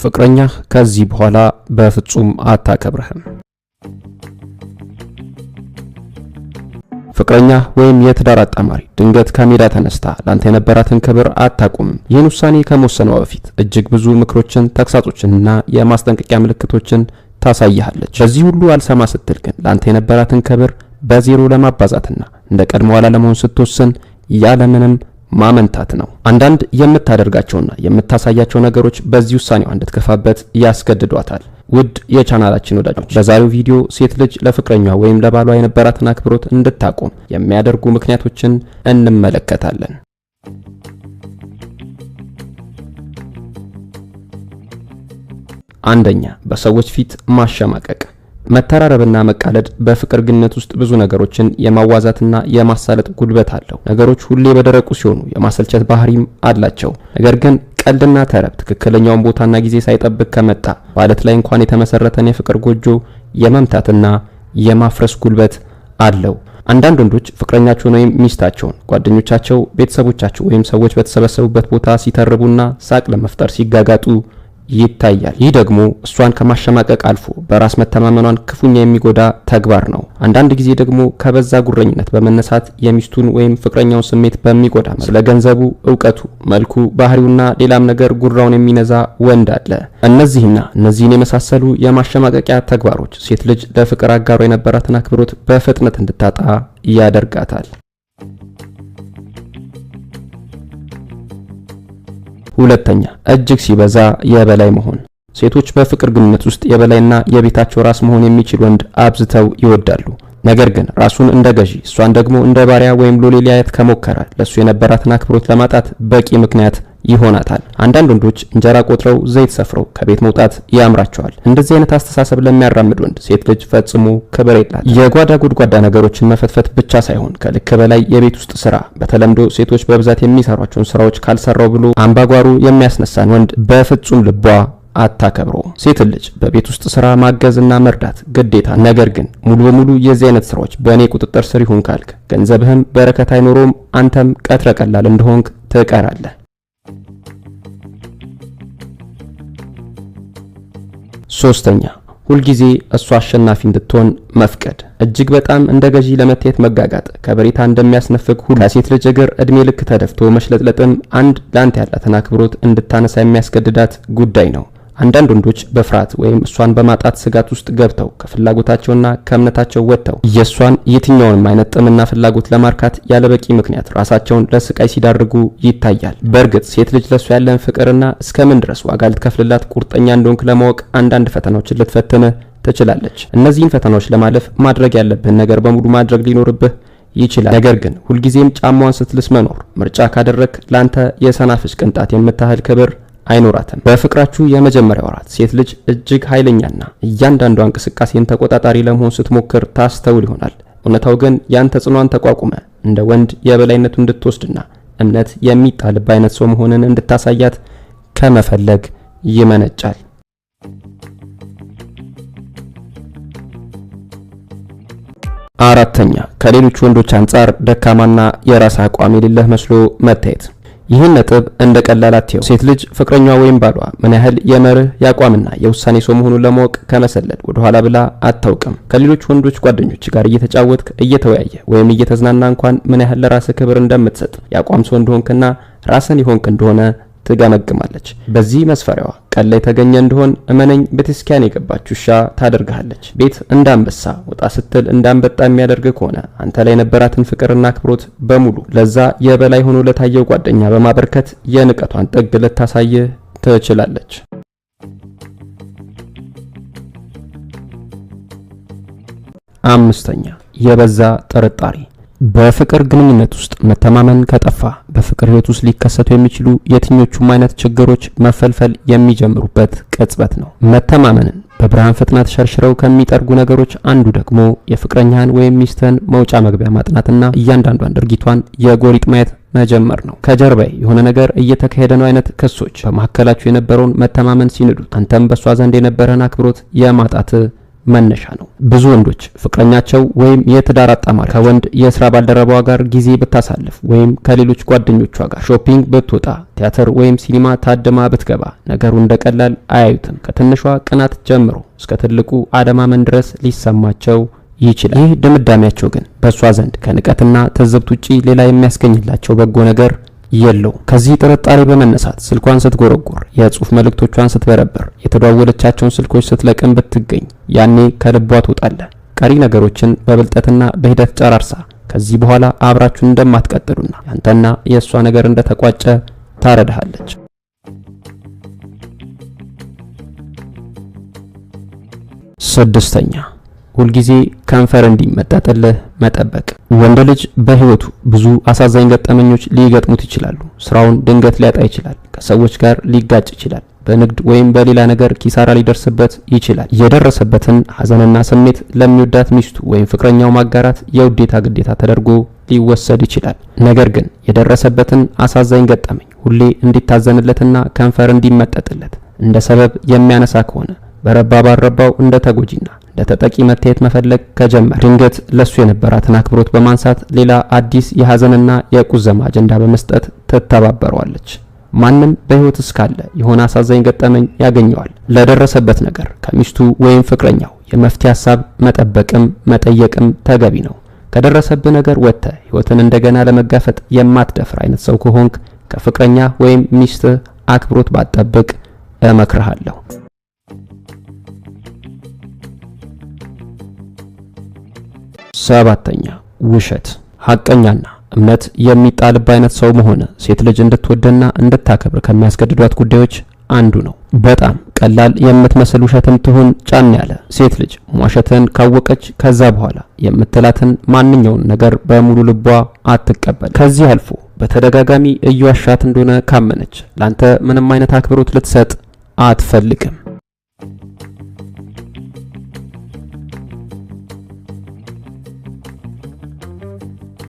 ፍቅረኛ ከዚህ በኋላ በፍጹም አታከብርህም። ፍቅረኛ ወይም የትዳር አጣማሪ ድንገት ከሜዳ ተነስታ ላንተ የነበራትን ክብር አታቆምም። ይህን ውሳኔ ከመወሰኗ በፊት እጅግ ብዙ ምክሮችን፣ ተግሳጾችንና የማስጠንቀቂያ ምልክቶችን ታሳይሃለች። በዚህ ሁሉ አልሰማ ስትል ግን ላንተ የነበራትን ክብር በዜሮ ለማባዛትና እንደ ቀድሞው ለመሆን ስትወስን ያለምንም ማመንታት ነው። አንዳንድ የምታደርጋቸውና የምታሳያቸው ነገሮች በዚህ ውሳኔዋ እንድትከፋበት ያስገድዷታል። ውድ የቻናላችን ወዳጆች በዛሬው ቪዲዮ ሴት ልጅ ለፍቅረኛዋ ወይም ለባሏ የነበራትን አክብሮት እንድታቆም የሚያደርጉ ምክንያቶችን እንመለከታለን። አንደኛ፣ በሰዎች ፊት ማሸማቀቅ። መተራረብና መቃለድ በፍቅር ግንኙነት ውስጥ ብዙ ነገሮችን የማዋዛትና የማሳለጥ ጉልበት አለው። ነገሮች ሁሌ በደረቁ ሲሆኑ የማሰልቸት ባህሪም አላቸው። ነገር ግን ቀልድና ተረብ ትክክለኛውን ቦታና ጊዜ ሳይጠብቅ ከመጣ በአለት ላይ እንኳን የተመሰረተን የፍቅር ጎጆ የመምታትና የማፍረስ ጉልበት አለው። አንዳንድ ወንዶች ፍቅረኛቸውን ወይም ሚስታቸውን ጓደኞቻቸው፣ ቤተሰቦቻቸው ወይም ሰዎች በተሰበሰቡበት ቦታ ሲተርቡና ሳቅ ለመፍጠር ሲጋጋጡ ይታያል። ይህ ደግሞ እሷን ከማሸማቀቅ አልፎ በራስ መተማመኗን ክፉኛ የሚጎዳ ተግባር ነው። አንዳንድ ጊዜ ደግሞ ከበዛ ጉረኝነት በመነሳት የሚስቱን ወይም ፍቅረኛውን ስሜት በሚጎዳ ስለ ገንዘቡ፣ ዕውቀቱ፣ መልኩ፣ ባህሪውና ሌላም ነገር ጉራውን የሚነዛ ወንድ አለ። እነዚህን የመሳሰሉ የማሸማቀቂያ ተግባሮች ሴት ልጅ ለፍቅር አጋሯ የነበራትን አክብሮት በፍጥነት እንድታጣ ያደርጋታል። ሁለተኛ፣ እጅግ ሲበዛ የበላይ መሆን። ሴቶች በፍቅር ግንኙነት ውስጥ የበላይና የቤታቸው ራስ መሆን የሚችል ወንድ አብዝተው ይወዳሉ። ነገር ግን ራሱን እንደ ገዢ እሷን ደግሞ እንደ ባሪያ ወይም ሎሌ ሊያየት ከሞከረ ለሱ የነበራትን አክብሮት ለማጣት በቂ ምክንያት ይሆናታል። አንዳንድ ወንዶች እንጀራ ቆጥረው ዘይት ሰፍረው ከቤት መውጣት ያምራቸዋል። እንደዚህ አይነት አስተሳሰብ ለሚያራምድ ወንድ ሴት ልጅ ፈጽሞ ክብር የላትም። የጓዳ ጉድጓዳ ነገሮችን መፈትፈት ብቻ ሳይሆን ከልክ በላይ የቤት ውስጥ ስራ፣ በተለምዶ ሴቶች በብዛት የሚሰሯቸውን ስራዎች ካልሰራው ብሎ አምባጓሮ የሚያስነሳን ወንድ በፍጹም ልቧ አታከብሮ። ሴት ልጅ በቤት ውስጥ ስራ ማገዝና መርዳት ግዴታ። ነገር ግን ሙሉ በሙሉ የዚህ አይነት ስራዎች በእኔ ቁጥጥር ስር ይሁን ካልክ ገንዘብህም በረከት አይኖረውም፣ አንተም ቀትረ ቀላል እንደሆንክ ትቀራለህ። ሶስተኛ፣ ሁልጊዜ እሷ አሸናፊ እንድትሆን መፍቀድ። እጅግ በጣም እንደ ገዢ ለመታየት መጋጋጥ ከበሬታ እንደሚያስነፍግ ሁሉ ለሴት ልጅ እግር እድሜ ልክ ተደፍቶ መሽለጥለጥም አንድ ላንተ ያላትን አክብሮት እንድታነሳ የሚያስገድዳት ጉዳይ ነው። አንዳንድ ወንዶች በፍርሃት ወይም እሷን በማጣት ስጋት ውስጥ ገብተው ከፍላጎታቸውና ከእምነታቸው ወጥተው የእሷን የትኛውንም አይነት ጥምና ፍላጎት ለማርካት ያለበቂ ምክንያት ራሳቸውን ለስቃይ ሲዳርጉ ይታያል። በእርግጥ ሴት ልጅ ለሷ ያለን ፍቅርና እስከምን ድረስ ዋጋ ልትከፍልላት ቁርጠኛ እንደሆንክ ለማወቅ አንዳንድ ፈተናዎችን ልትፈትንህ ትችላለች። እነዚህን ፈተናዎች ለማለፍ ማድረግ ያለብህን ነገር በሙሉ ማድረግ ሊኖርብህ ይችላል። ነገር ግን ሁልጊዜም ጫማዋን ስትልስ መኖር ምርጫ ካደረክ ላንተ የሰናፍጭ ቅንጣት የምታህል ክብር አይኖራትም። በፍቅራችሁ የመጀመሪያ ወራት ሴት ልጅ እጅግ ኃይለኛና እያንዳንዷ እንቅስቃሴን ተቆጣጣሪ ለመሆን ስትሞክር ታስተውል ይሆናል። እውነታው ግን ያን ተጽዕኖን ተቋቁመ እንደ ወንድ የበላይነቱ እንድትወስድና እምነት የሚጣልብ አይነት ሰው መሆንን እንድታሳያት ከመፈለግ ይመነጫል። አራተኛ፣ ከሌሎች ወንዶች አንጻር ደካማና የራስ አቋም የሌለህ መስሎ መታየት። ይህን ነጥብ እንደ ቀላል አትየው። ሴት ልጅ ፍቅረኛዋ ወይም ባሏ ምን ያህል የመርህ ያቋምና የውሳኔ ሰው መሆኑን ለማወቅ ከመሰለል ወደ ኋላ ብላ አታውቅም። ከሌሎች ወንዶች ጓደኞች ጋር እየተጫወትክ እየተወያየ ወይም እየተዝናና እንኳን ምን ያህል ለራስህ ክብር እንደምትሰጥ ያቋም ሰው እንደሆንክና ራስን ይሆንክ እንደሆነ ትገመግማለች። በዚህ መስፈሪያዋ ቀን ላይ ተገኘ እንደሆን እመነኝ ቤተክርስቲያን የገባች ውሻ ታደርግሃለች። ቤት እንዳንበሳ ወጣ ስትል እንዳንበጣ የሚያደርግ ከሆነ አንተ ላይ የነበራትን ፍቅርና አክብሮት በሙሉ ለዛ የበላይ ሆኖ ለታየው ጓደኛ በማበርከት የንቀቷን ጥግ ልታሳይህ ትችላለች። አምስተኛ፣ የበዛ ጥርጣሬ። በፍቅር ግንኙነት ውስጥ መተማመን ከጠፋ በፍቅር ህይወት ውስጥ ሊከሰቱ የሚችሉ የትኞቹም አይነት ችግሮች መፈልፈል የሚጀምሩበት ቅጽበት ነው። መተማመንን በብርሃን ፍጥነት ሸርሽረው ከሚጠርጉ ነገሮች አንዱ ደግሞ የፍቅረኛን ወይም ሚስትህን መውጫ መግቢያ ማጥናትና እያንዳንዷን ድርጊቷን የጎሪጥ ማየት መጀመር ነው። ከጀርባዬ የሆነ ነገር እየተካሄደ ነው አይነት ክሶች በመካከላችሁ የነበረውን መተማመን ሲንዱት አንተም በሷ ዘንድ የነበረን አክብሮት የማጣት መነሻ ነው። ብዙ ወንዶች ፍቅረኛቸው ወይም የትዳር አጣማሪ ከወንድ የስራ ባልደረባዋ ጋር ጊዜ ብታሳልፍ ወይም ከሌሎች ጓደኞቿ ጋር ሾፒንግ ብትወጣ፣ ቲያትር ወይም ሲኒማ ታድማ ብትገባ ነገሩ እንደቀላል አያዩትም። ከትንሿ ቅናት ጀምሮ እስከ ትልቁ አደማመን ድረስ ሊሰማቸው ይችላል። ይህ ድምዳሜያቸው ግን በእሷ ዘንድ ከንቀትና ትዝብት ውጪ ሌላ የሚያስገኝላቸው በጎ ነገር የለው። ከዚህ ጥርጣሬ በመነሳት ስልኳን ስትጎረጎር፣ የጽሁፍ መልእክቶቿን ስትበረበር፣ የተደዋወለቻቸውን ስልኮች ስትለቅም ብትገኝ ያኔ ከልቧ ትወጣለህ። ቀሪ ነገሮችን በብልጠትና በሂደት ጨራርሳ ከዚህ በኋላ አብራችሁን እንደማትቀጥሉና ያንተና የእሷ ነገር እንደተቋጨ ታረዳሃለች። 6ኛ ሁልጊዜ ከንፈር እንዲመጣጠልህ መጠበቅ። ወንድ ልጅ በህይወቱ ብዙ አሳዛኝ ገጠመኞች ሊገጥሙት ይችላሉ። ስራውን ድንገት ሊያጣ ይችላል። ከሰዎች ጋር ሊጋጭ ይችላል። በንግድ ወይም በሌላ ነገር ኪሳራ ሊደርስበት ይችላል። የደረሰበትን ሐዘንና ስሜት ለሚወዳት ሚስቱ ወይም ፍቅረኛው ማጋራት የውዴታ ግዴታ ተደርጎ ሊወሰድ ይችላል። ነገር ግን የደረሰበትን አሳዛኝ ገጠመኝ ሁሌ እንዲታዘንለትና ከንፈር እንዲመጠጥለት እንደ ሰበብ የሚያነሳ ከሆነ በረባ ባረባው እንደ ተጎጂና እንደ ተጠቂ መታየት መፈለግ ከጀመረ ድንገት ለሱ የነበራትን አክብሮት በማንሳት ሌላ አዲስ የሐዘንና የቁዘማ አጀንዳ በመስጠት ትተባበረዋለች። ማንም በህይወት እስካለ የሆነ አሳዛኝ ገጠመኝ ያገኘዋል። ለደረሰበት ነገር ከሚስቱ ወይም ፍቅረኛው የመፍትሄ ሐሳብ መጠበቅም መጠየቅም ተገቢ ነው። ከደረሰብህ ነገር ወጥተህ ህይወትን እንደገና ለመጋፈጥ የማትደፍር አይነት ሰው ከሆንክ ከፍቅረኛ ወይም ሚስት አክብሮት ባትጠብቅ እመክርሃለሁ። 7ኛ ውሸት። ሐቀኛና እምነት የሚጣልብ አይነት ሰው መሆን ሴት ልጅ እንድትወደና እንድታከብር ከሚያስገድዷት ጉዳዮች አንዱ ነው። በጣም ቀላል የምትመስል ውሸትም ትሁን ጫን ያለ ሴት ልጅ ዋሸትን ካወቀች ከዛ በኋላ የምትላትን ማንኛውን ነገር በሙሉ ልቧ አትቀበል። ከዚህ አልፎ በተደጋጋሚ እየዋሻት እንደሆነ ካመነች ላንተ ምንም አይነት አክብሮት ልትሰጥ አትፈልግም።